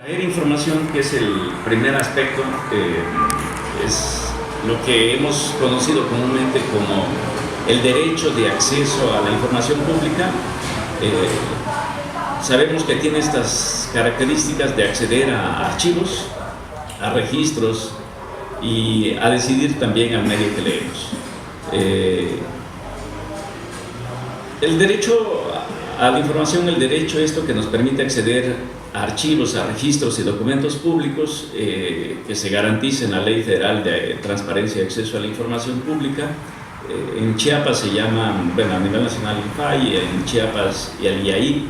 Traer información, que es el primer aspecto, es lo que hemos conocido comúnmente como el derecho de acceso a la información pública. Sabemos que tiene estas características de acceder a archivos, a registros y a decidir también al medio que leemos. El derecho a la información, el derecho esto que nos permite acceder a archivos, a registros y documentos públicos que se garantiza en la Ley Federal de Transparencia y Acceso a la Información Pública. En Chiapas se llama, bueno, a nivel nacional INFAI, en Chiapas y el IAI,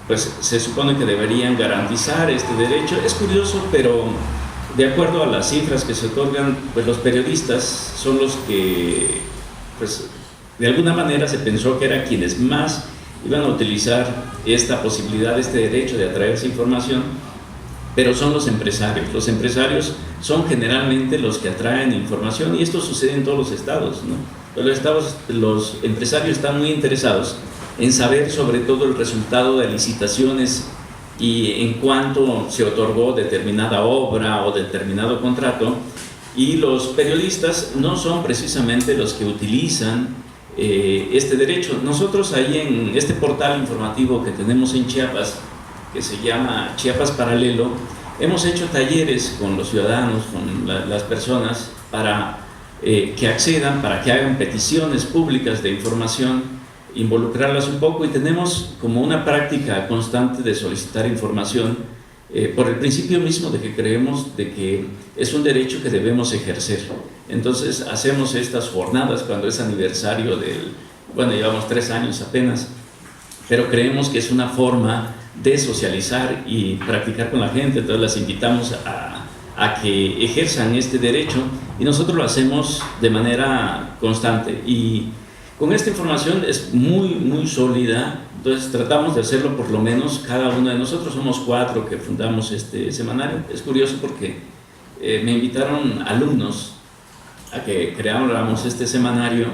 pues se supone que deberían garantizar este derecho. Es curioso, pero de acuerdo a las cifras que se otorgan, pues los periodistas son los que, pues de alguna manera se pensó que eran quienes más iban a utilizar esta posibilidad, este derecho de atraerse información, pero son los empresarios. Los empresarios son generalmente los que atraen información y esto sucede en todos los estados, ¿no? Los empresarios están muy interesados en saber sobre todo el resultado de licitaciones y en cuánto se otorgó determinada obra o determinado contrato, y los periodistas no son precisamente los que utilizan este derecho. Nosotros ahí en este portal informativo que tenemos en Chiapas, que se llama Chiapas Paralelo, hemos hecho talleres con los ciudadanos, con las personas, para que accedan, para que hagan peticiones públicas de información, involucrarlas un poco, y tenemos como una práctica constante de solicitar información por el principio mismo de que creemos de que es un derecho que debemos ejercer. Entonces hacemos estas jornadas cuando es aniversario bueno, llevamos 3 años apenas, pero creemos que es una forma de socializar y practicar con la gente. Entonces las invitamos a que ejerzan este derecho y nosotros lo hacemos de manera constante, y con esta información es muy sólida. Entonces tratamos de hacerlo, por lo menos cada uno de nosotros. Somos 4 que fundamos este semanario. Es curioso porque me invitaron alumnos a que creáramos este semanario,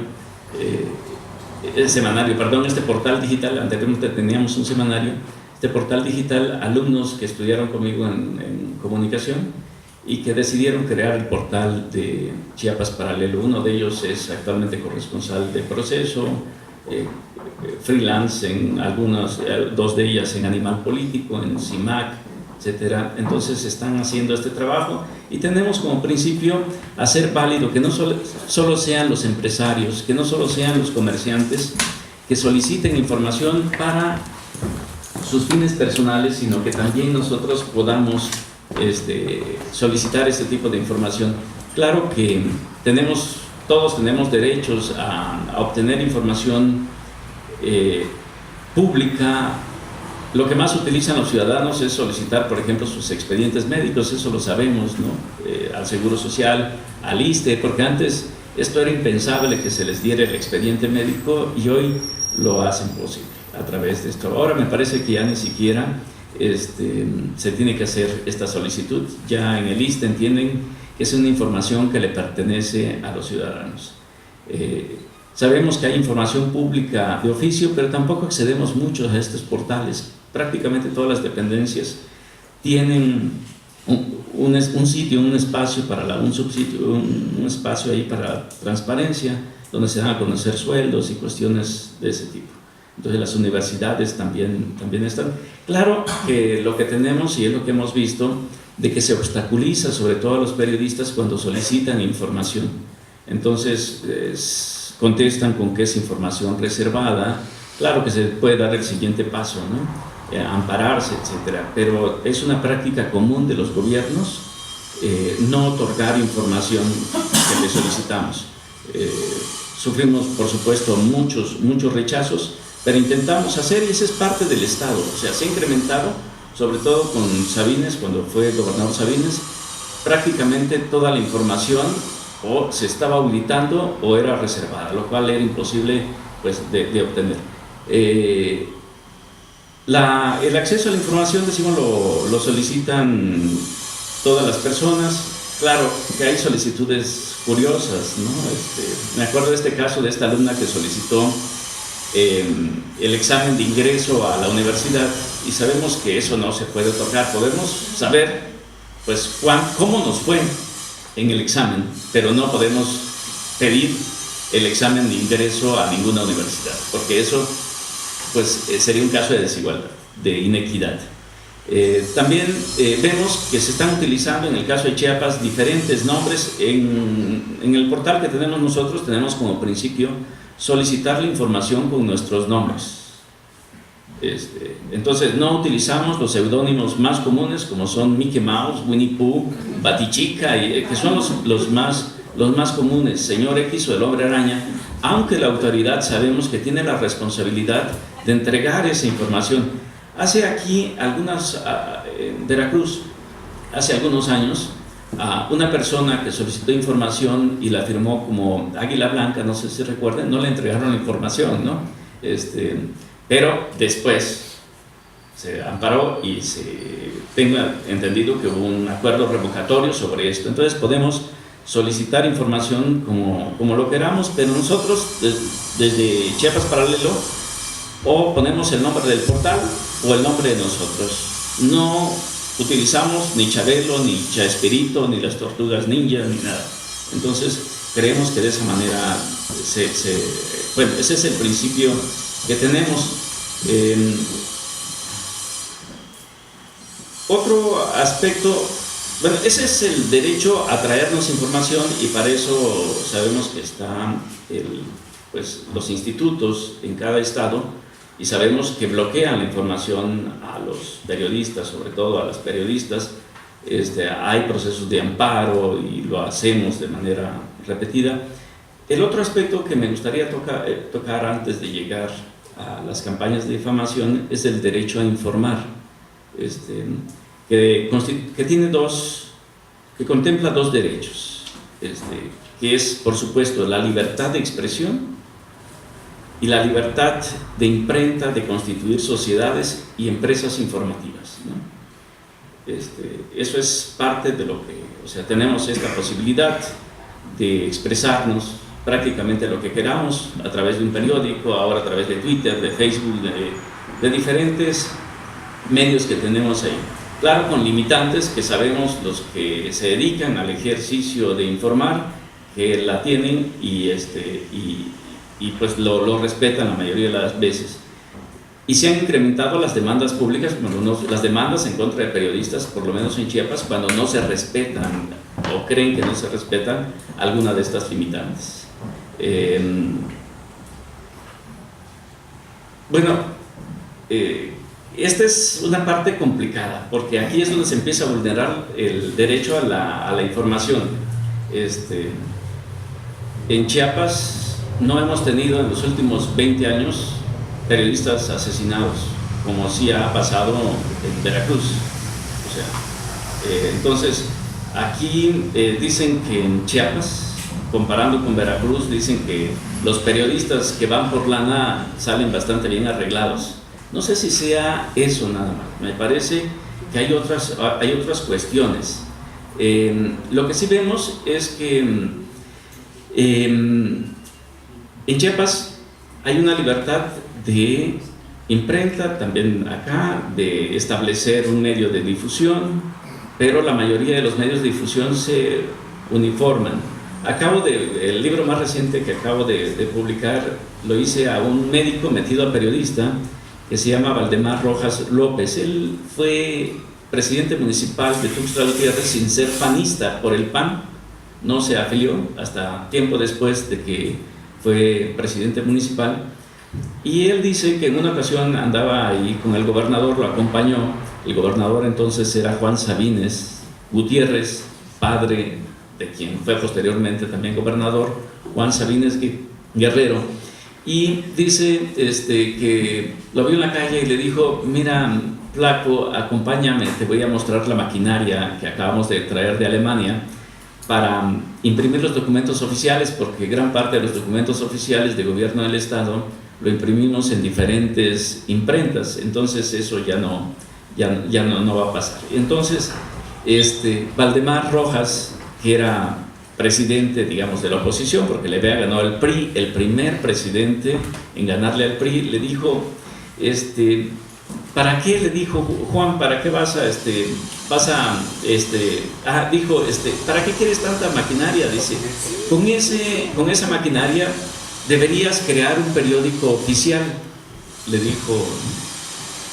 este portal digital. Anteriormente teníamos un semanario, este portal digital, alumnos que estudiaron conmigo en comunicación y que decidieron crear el portal de Chiapas Paralelo. Uno de ellos es actualmente corresponsal de Proceso, freelance en algunas, 2 de ellas en Animal Político, en CIMAC, etcétera. Entonces están haciendo este trabajo y tenemos como principio hacer válido que no solo sean los empresarios, que no solo sean los comerciantes que soliciten información para sus fines personales, sino que también nosotros podamos solicitar este tipo de información. Claro que todos tenemos derechos a obtener información pública. Lo que más utilizan los ciudadanos es solicitar, por ejemplo, sus expedientes médicos, eso lo sabemos, ¿no? Al Seguro Social, al ISSSTE, porque antes esto era impensable que se les diera el expediente médico, y hoy lo hacen posible a través de esto. Ahora me parece que ya ni siquiera se tiene que hacer esta solicitud. Ya en el ISSSTE entienden que es una información que le pertenece a los ciudadanos. Sabemos que hay información pública de oficio, pero tampoco accedemos mucho a estos portales. Prácticamente todas las dependencias tienen un sitio, un espacio un subsitio, un espacio ahí para transparencia, donde se dan a conocer sueldos y cuestiones de ese tipo. Entonces las universidades también están. Claro que lo que tenemos, y es lo que hemos visto, de que se obstaculiza sobre todo a los periodistas cuando solicitan información. Entonces contestan con que es información reservada. Claro que se puede dar el siguiente paso, ¿no? Ampararse, etcétera, pero es una práctica común de los gobiernos no otorgar información que le solicitamos. Sufrimos, por supuesto, muchos rechazos, pero intentamos hacer, y esa es parte del Estado. O sea, se ha incrementado, sobre todo con Sabines, cuando fue gobernador Sabines, prácticamente toda la información o se estaba auditando o era reservada, lo cual era imposible, pues, de obtener. El acceso a la información, decimos, lo solicitan todas las personas. Claro que hay solicitudes curiosas, ¿no? Me acuerdo de este caso de esta alumna que solicitó el examen de ingreso a la universidad y sabemos que eso no se puede otorgar. Podemos saber pues cómo nos fue en el examen, pero no podemos pedir el examen de ingreso a ninguna universidad, porque eso pues sería un caso de desigualdad, de inequidad. También vemos que se están utilizando en el caso de Chiapas diferentes nombres. En el portal que tenemos nosotros tenemos como principio solicitar la información con nuestros nombres. Entonces no utilizamos los seudónimos más comunes, como son Mickey Mouse, Winnie Pooh, Batichica, que son los más comunes, Señor X o el Hombre Araña, aunque la autoridad sabemos que tiene la responsabilidad de entregar esa información. Hace aquí en Veracruz, hace algunos años, una persona que solicitó información y la firmó como Águila Blanca, no sé si recuerden, no le entregaron la información, ¿no? Pero después se amparó y tengo entendido que hubo un acuerdo revocatorio sobre esto. Entonces podemos solicitar información como lo queramos, pero nosotros desde Chiapas Paralelo o ponemos el nombre del portal o el nombre de nosotros. No utilizamos ni Chabelo, ni Chespirito, ni las Tortugas Ninja, ni nada. Entonces creemos que de esa manera bueno, ese es el principio que tenemos. Otro aspecto, bueno, ese es el derecho a traernos información, y para eso sabemos que están pues, los institutos en cada estado, y sabemos que bloquean la información a los periodistas, sobre todo a las periodistas. Hay procesos de amparo y lo hacemos de manera repetida. El otro aspecto que me gustaría tocar antes de llegar a las campañas de difamación es el derecho a informar, que contempla dos derechos, que es, por supuesto, la libertad de expresión y la libertad de imprenta, de constituir sociedades y empresas informativas, ¿no? Eso es parte de lo que, o sea, tenemos esta posibilidad de expresarnos prácticamente lo que queramos a través de un periódico, ahora a través de Twitter, de Facebook, de diferentes medios que tenemos ahí. Claro, con limitantes que sabemos los que se dedican al ejercicio de informar, que la tienen y pues lo respetan la mayoría de las veces. Y se han incrementado las demandas públicas, las demandas en contra de periodistas, por lo menos en Chiapas, cuando no se respetan o creen que no se respetan alguna de estas limitantes. Esta es una parte complicada, porque aquí es donde se empieza a vulnerar el derecho a la información. En Chiapas no hemos tenido en los últimos 20 años periodistas asesinados, como sí ha pasado en Veracruz. O sea, entonces, aquí dicen que en Chiapas, comparando con Veracruz, dicen que los periodistas que van por lana salen bastante bien arreglados. No sé si sea eso nada más, me parece que hay otras cuestiones. Lo que sí vemos es que en Chiapas hay una libertad de imprenta, también acá, de establecer un medio de difusión, pero la mayoría de los medios de difusión se uniforman. El libro más reciente que acabo de publicar lo hice a un médico metido a periodista que se llama Valdemar Rojas López. Él fue presidente municipal de Tuxtla Gutiérrez sin ser panista por el PAN, no se afilió hasta tiempo después de que fue presidente municipal. Y él dice que en una ocasión andaba ahí con el gobernador, lo acompañó. El gobernador entonces era Juan Sabines Gutiérrez, padre de quien fue posteriormente también gobernador, Juan Sabines Guerrero. Y dice que lo vio en la calle y le dijo: mira, flaco, acompáñame, te voy a mostrar la maquinaria que acabamos de traer de Alemania para imprimir los documentos oficiales, porque gran parte de los documentos oficiales de gobierno del Estado lo imprimimos en diferentes imprentas. Entonces eso ya no va a pasar. Entonces Valdemar Rojas, que era presidente, digamos, de la oposición, porque le había ganado el PRI, el primer presidente en ganarle al PRI, le dijo: ¿para qué? Le dijo Juan, ¿para qué dijo, ¿para qué quieres tanta maquinaria? Dice, con esa maquinaria deberías crear un periódico oficial. Le dijo,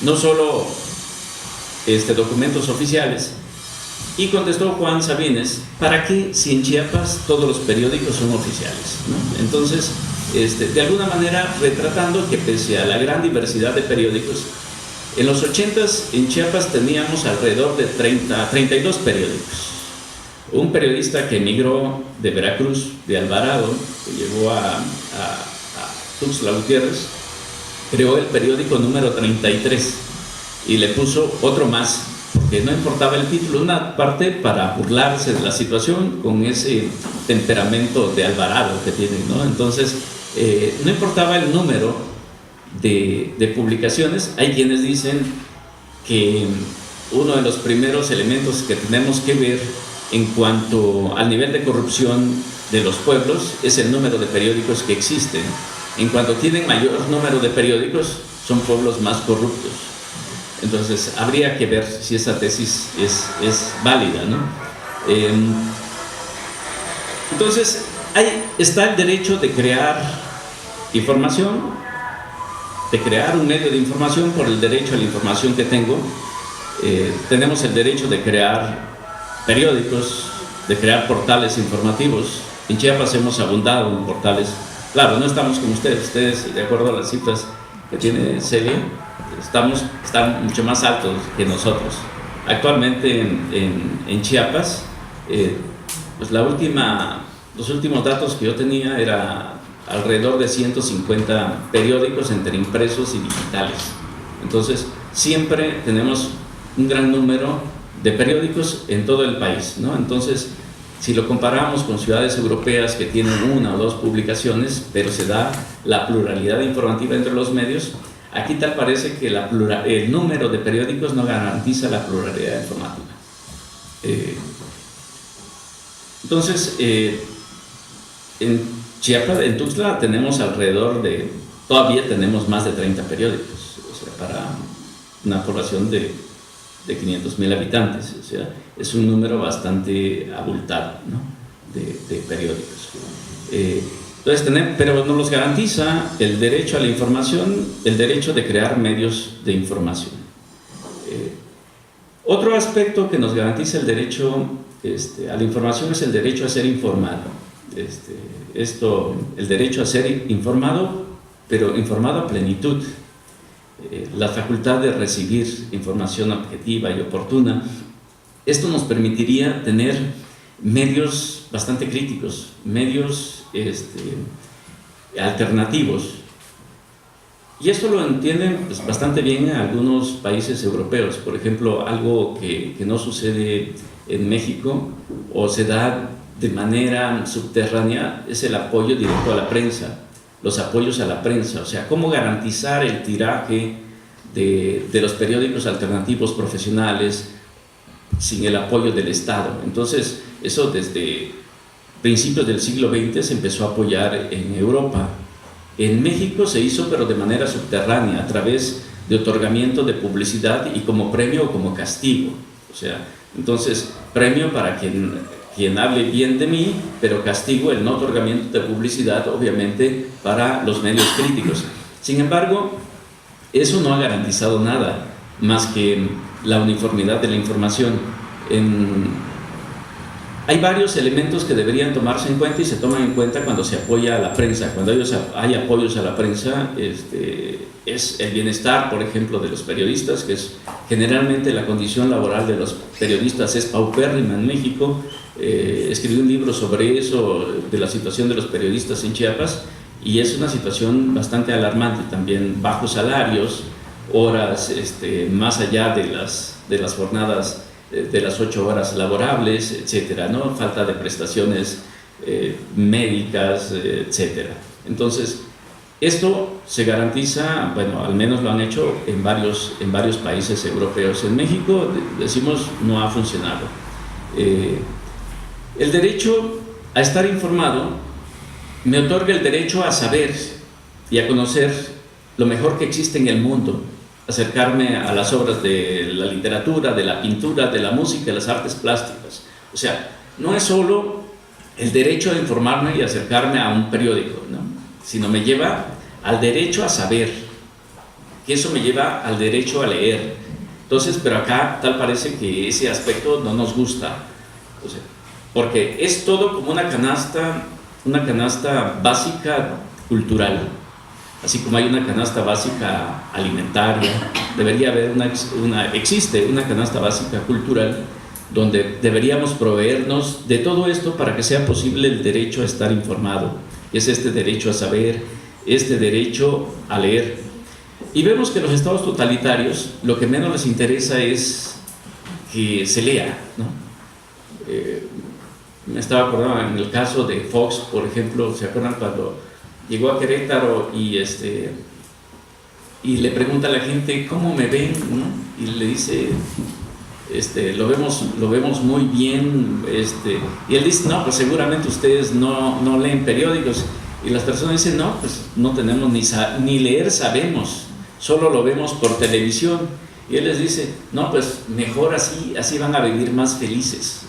no solo documentos oficiales. Y contestó Juan Sabines, ¿para qué si en Chiapas todos los periódicos son oficiales, ¿no? Entonces, de alguna manera retratando que pese a la gran diversidad de periódicos, en los 80s en Chiapas teníamos alrededor de 32 periódicos. Un periodista que emigró de Veracruz, de Alvarado, que llegó a Tuxtla Gutiérrez, creó el periódico número 33 y le puso otro más, porque no importaba el título, una parte para burlarse de la situación con ese temperamento de Alvarado que tiene, ¿no? Entonces, no importaba el número de publicaciones. Hay quienes dicen que uno de los primeros elementos que tenemos que ver en cuanto al nivel de corrupción de los pueblos es el número de periódicos que existen. En cuanto tienen mayor número de periódicos, son pueblos más corruptos. Entonces, habría que ver si esa tesis es válida, ¿no? Entonces, ahí está el derecho de crear información, de crear un medio de información por el derecho a la información que tengo. Tenemos el derecho de crear periódicos, de crear portales informativos. En Chiapas hemos abundado en portales. Claro, no estamos como ustedes, de acuerdo a las cifras que tiene Celia, están mucho más altos que nosotros. Actualmente en Chiapas, pues los últimos datos que yo tenía era alrededor de 150 periódicos entre impresos y digitales. Entonces, siempre tenemos un gran número de periódicos en todo el país, ¿no? Entonces, si lo comparamos con ciudades europeas que tienen una o dos publicaciones, pero se da la pluralidad informativa entre los medios, aquí tal parece que el número de periódicos no garantiza la pluralidad informativa. Entonces, en Chiapas, en Tuxtla, todavía tenemos más de 30 periódicos, o sea, para una población de 500,000 habitantes, o sea, es un número bastante abultado, ¿no?, de periódicos. Entonces, pero nos los garantiza el derecho a la información, el derecho de crear medios de información. Otro aspecto que nos garantiza el derecho a la información es el derecho a ser informado. El derecho a ser informado, pero informado a plenitud. La facultad de recibir información objetiva y oportuna. Esto nos permitiría tener medios bastante críticos, medios alternativos. Y esto lo entienden pues, bastante bien en algunos países europeos. Por ejemplo, algo que no sucede en México o se da de manera subterránea es el apoyo directo a la prensa, los apoyos a la prensa, o sea, cómo garantizar el tiraje de los periódicos alternativos profesionales sin el apoyo del Estado. Entonces, eso desde principios del siglo XX se empezó a apoyar en Europa. En México se hizo, pero de manera subterránea, a través de otorgamiento de publicidad y como premio o como castigo. O sea, entonces, premio para quien hable bien de mí, pero castigo el no otorgamiento de publicidad, obviamente, para los medios críticos. Sin embargo, eso no ha garantizado nada más que la uniformidad de la información. Hay varios elementos que deberían tomarse en cuenta y se toman en cuenta cuando se apoya a la prensa. Cuando hay apoyos a la prensa, es el bienestar, por ejemplo, de los periodistas, que es generalmente la condición laboral de los periodistas es paupérrima en México. Escribí un libro sobre eso, de la situación de los periodistas en Chiapas, y es una situación bastante alarmante también. Bajos salarios, horas más allá de las jornadas de las 8 horas laborables, etcétera, ¿no? Falta de prestaciones médicas, etcétera. Entonces, esto se garantiza, bueno, al menos lo han hecho en varios países europeos. En México, decimos, no ha funcionado. El derecho a estar informado me otorga el derecho a saber y a conocer lo mejor que existe en el mundo, acercarme a las obras de la literatura, de la pintura, de la música, de las artes plásticas. O sea, no es solo el derecho a informarme y acercarme a un periódico, ¿no? Sino me lleva al derecho a saber, que eso me lleva al derecho a leer. Entonces, pero acá tal parece que ese aspecto no nos gusta, o sea, porque es todo como una canasta básica cultural. Así como hay una canasta básica alimentaria, debería haber existe una canasta básica cultural donde deberíamos proveernos de todo esto para que sea posible el derecho a estar informado. Es este derecho a saber, este derecho a leer. Y vemos que los estados totalitarios lo que menos les interesa es que se lea, ¿no? Me estaba acordando en el caso de Fox, por ejemplo, ¿se acuerdan cuando llegó a Querétaro y le pregunta a la gente cómo me ven, ¿no? Y le dice, lo vemos muy bien, y él dice, no, pues seguramente ustedes no leen periódicos, y las personas dicen, no, pues no tenemos ni leer sabemos, solo lo vemos por televisión, y él les dice, no, pues mejor así van a vivir más felices.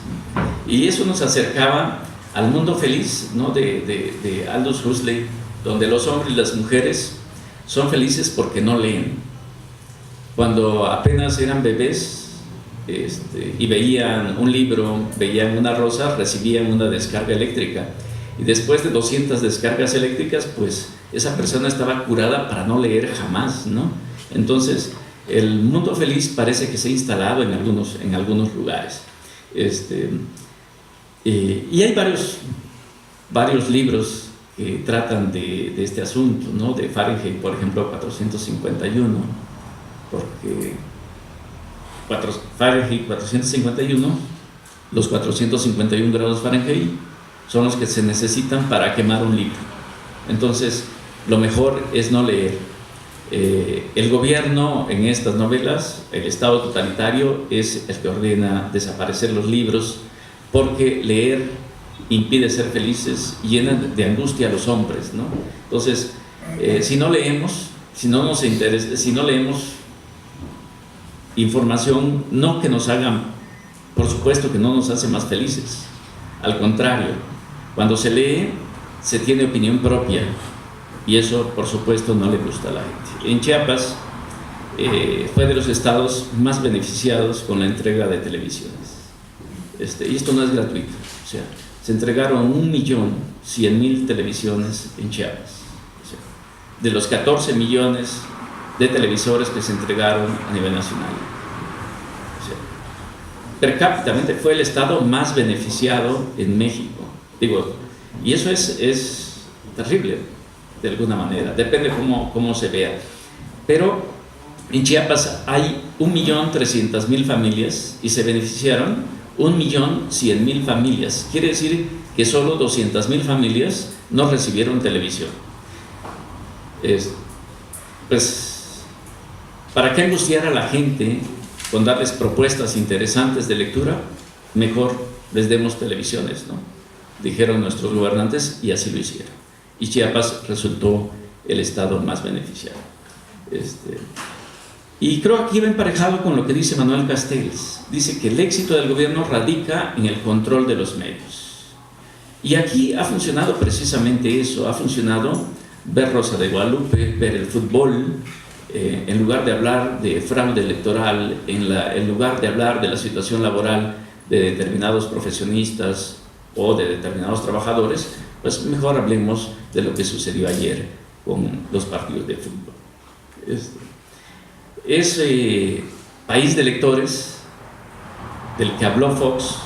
Y eso nos acercaba al mundo feliz, ¿no? de Aldous Huxley, donde los hombres y las mujeres son felices porque no leen. Cuando apenas eran bebés y veían un libro, veían una rosa, recibían una descarga eléctrica. Y después de 200 descargas eléctricas, pues esa persona estaba curada para no leer jamás, ¿no? Entonces, el mundo feliz parece que se ha instalado en algunos lugares. Y hay varios libros que tratan de este asunto, ¿no? De Fahrenheit, por ejemplo, 451, porque Fahrenheit 451, los 451 grados Fahrenheit son los que se necesitan para quemar un libro. Entonces, lo mejor es no leer. El gobierno en estas novelas, el Estado totalitario, es el que ordena desaparecer los libros, porque leer impide ser felices y llena de angustia a los hombres, ¿no? Entonces, si no leemos, si no nos interesa, si no leemos información, no que nos hagan, por supuesto que no nos hace más felices, al contrario, cuando se lee, se tiene opinión propia, y eso, por supuesto, no le gusta a la gente. En Chiapas fue de los estados más beneficiados con la entrega de televisiones. Y esto no es gratuito, o sea, se entregaron 1.100.000 televisiones en Chiapas, o sea, de los 14 millones de televisores que se entregaron a nivel nacional. O sea, per cápita fue el estado más beneficiado en México. Y eso es terrible, de alguna manera, depende cómo se vea. Pero en Chiapas hay 1.300.000 familias y se beneficiaron 1.100.000 familias. Quiere decir que solo 200.000 familias no recibieron televisión. Pues, ¿para qué angustiar a la gente con darles propuestas interesantes de lectura? Mejor les demos televisiones, ¿no? Dijeron nuestros gobernantes, y así lo hicieron. Y Chiapas resultó el estado más beneficiado. Y creo que aquí va emparejado con lo que dice Manuel Castells. Dice que el éxito del gobierno radica en el control de los medios. Y aquí ha funcionado precisamente eso, ha funcionado ver Rosa de Guadalupe, ver el fútbol, en lugar de hablar de fraude electoral, en lugar de hablar de la situación laboral de determinados profesionistas o de determinados trabajadores, pues mejor hablemos de lo que sucedió ayer con los partidos de fútbol. Ese país de lectores del que habló Fox,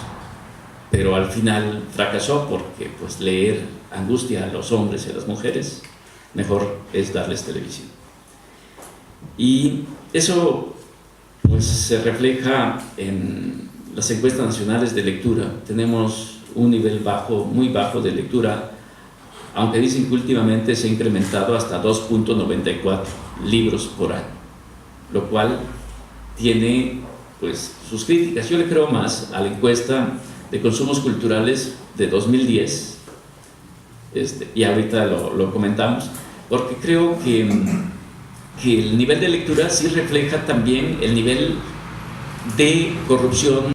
pero al final fracasó porque pues leer angustia a los hombres y a las mujeres, mejor es darles televisión. Y eso pues se refleja en las encuestas nacionales de lectura. Tenemos un nivel bajo, muy bajo de lectura, aunque dicen que últimamente se ha incrementado hasta 2.94 libros por año, lo cual tiene pues sus críticas. Yo le creo más a la encuesta de consumos culturales de 2010, y ahorita lo comentamos, porque creo que que el nivel de lectura sí refleja también el nivel de corrupción